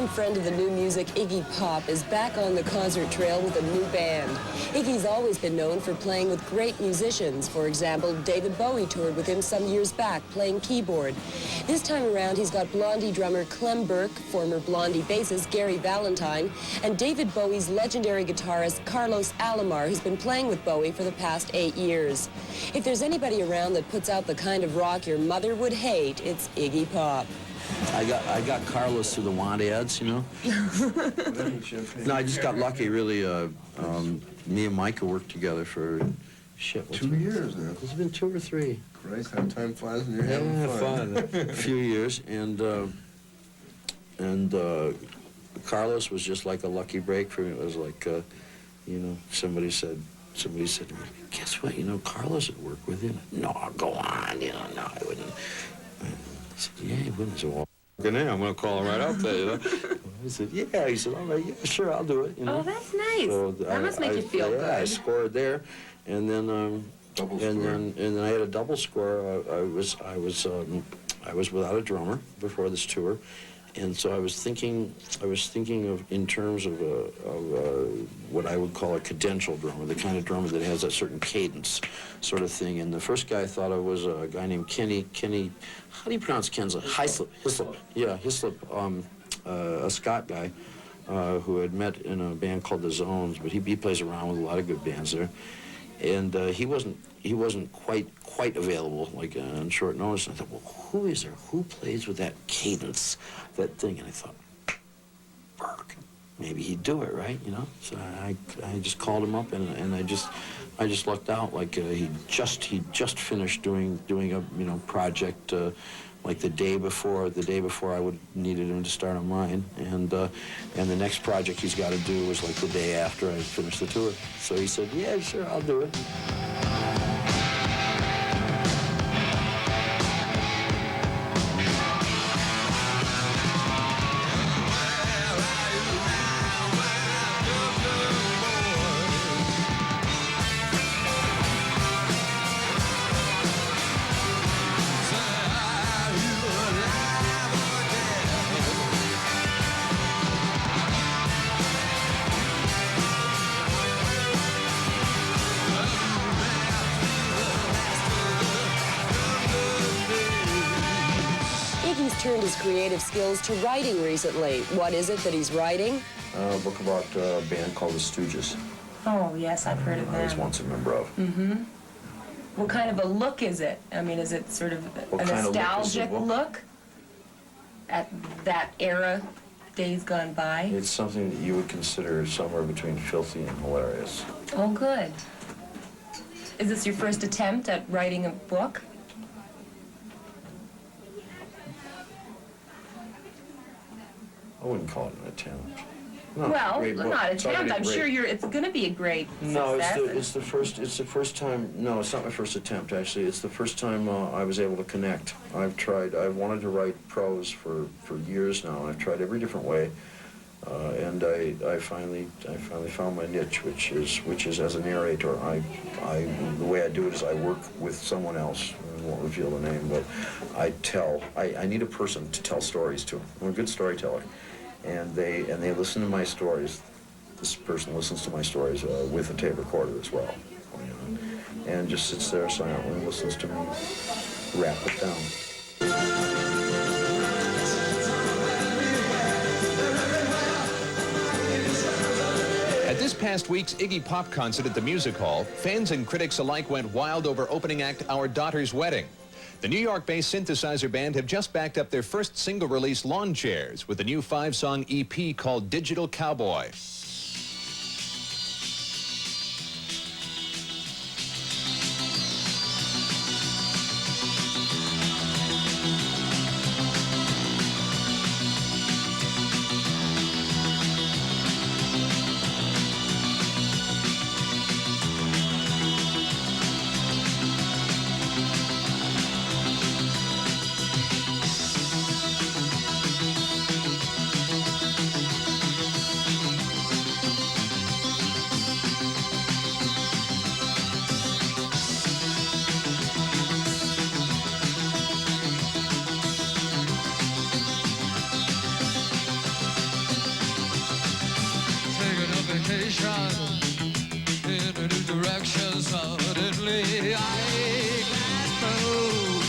longtime friend of the new music, Iggy Pop, is back on the concert trail with a new band. Iggy's always been known for playing with great musicians. For example, David Bowie toured with him some years back, playing keyboard. This time around, he's got Blondie drummer Clem Burke, former Blondie bassist Gary Valentine, and David Bowie's legendary guitarist Carlos Alomar, who's been playing with Bowie for the past 8 years. If there's anybody around that puts out the kind of rock your mother would hate, it's Iggy Pop. I got Carlos through the want ads, you know. No, I just got lucky, really. Me and Micah worked together for, shit, 2 years now. It's been 2 or 3. Christ, how time flies when you're having fun. A few years, and Carlos was just like a lucky break for me. It was like, you know, somebody said to me, guess what, you know, Carlos would work with you. No, go on, you know, no, I wouldn't. I said, yeah, he wouldn't. I said, well, I'm going to call him right up there, you know. I said, yeah. He said, all right, yeah, sure, I'll do it, you know. Oh, that's nice. So that must make you feel good. I scored there, and then then I had a double score. I was without a drummer before this tour, and so I was thinking of in terms of what I would call a cadential drummer, the kind of drummer that has that certain cadence sort of thing. And the first guy I thought of was a guy named Kenny. How do you pronounce Ken's? Hislop. Yeah, Hislop, a Scott guy who had met in a band called the Zones, but he plays around with a lot of good bands there. And he wasn't quite available, like on short notice. And I thought, well, who is there? Who plays with that cadence, that thing? And I thought, Burke, maybe he'd do it, right? You know. So I just called him up, and I just lucked out. Like he just finished doing a project. Like the day before I needed him to start on mine, and the next project he's got to do was like the day after I finished the tour. So he said, yeah, sure, I'll do it. Iggy's turned his creative skills to writing recently. What is it that he's writing? A book about a band called the Stooges. Oh, yes, I've heard of them. I was once a member of. Mm-hmm. What kind of a look is it? I mean, is it sort of a nostalgic look at that era, days gone by? It's something that you would consider somewhere between filthy and hilarious. Oh, good. Is this your first attempt at writing a book? I wouldn't call it an attempt. Well, not attempt. I'm sure it's going to be a great success. No, it's the first time. No, it's not my first attempt. Actually, it's the first time I was able to connect. I've wanted to write prose for years now. I've tried every different way, and I finally found my niche, which is as a narrator. The way I do it is I work with someone else. I won't reveal the name, but I need a person to tell stories to. I'm a good storyteller. And they listen to my stories. This person listens to my stories with a tape recorder as well, you know, and just sits there silently and listens to me rap it down. At this past week's Iggy Pop concert at the Music Hall, fans and critics alike went wild over opening act Our Daughter's Wedding. The New York-based synthesizer band have just backed up their first single-release, Lawn Chairs, with a new 5-song EP called Digital Cowboy. suddenly I can't move.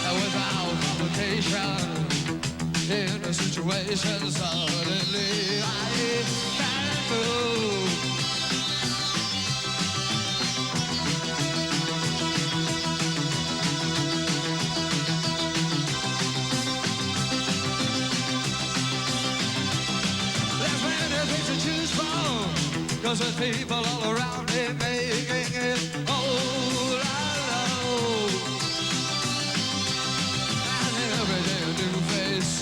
And without complication, in a situation, suddenly I can't move. There's many things to choose from, 'cause there's people all around me making it all alone. And every day a new face,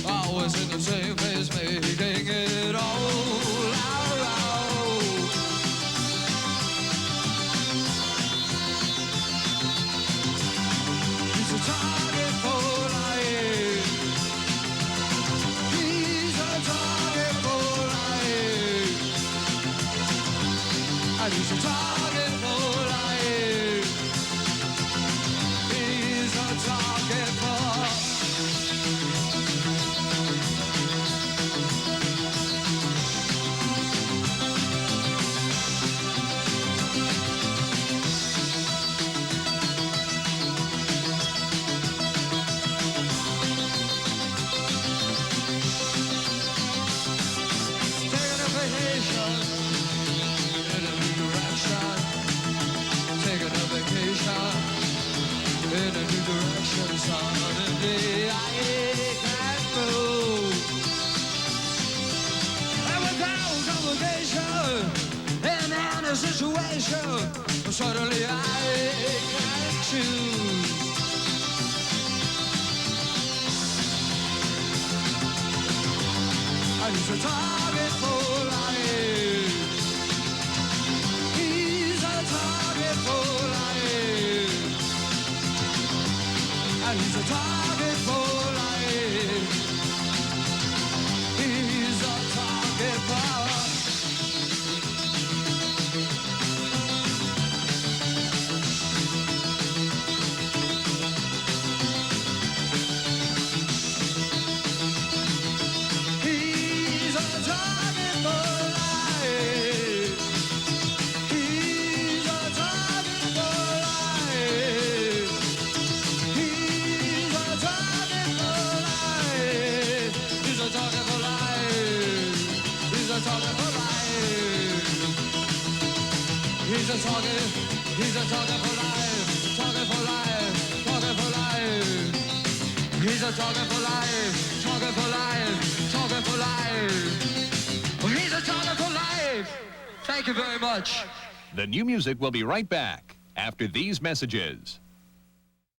always in the same place, making it all around. He's a target for life. He's a target for life. And he's a target for life. He's a target for life. Taking a vacation in a new direction. Taking a vacation in a new direction. Suddenly I can't move. And without complication, in any situation, suddenly I can't choose. And he's a target for life. He's a target for life. And he's a target for life. He's a target for life. He's a target for life. He's a target for life. He's a target for life. He's a target for life. He's a target for life. He's a target. He's a target for life. Target for life. Target for life. He's a target for life. Target for life. Target for life. He's a target for life. Thank you very much. The new music will be right back after these messages.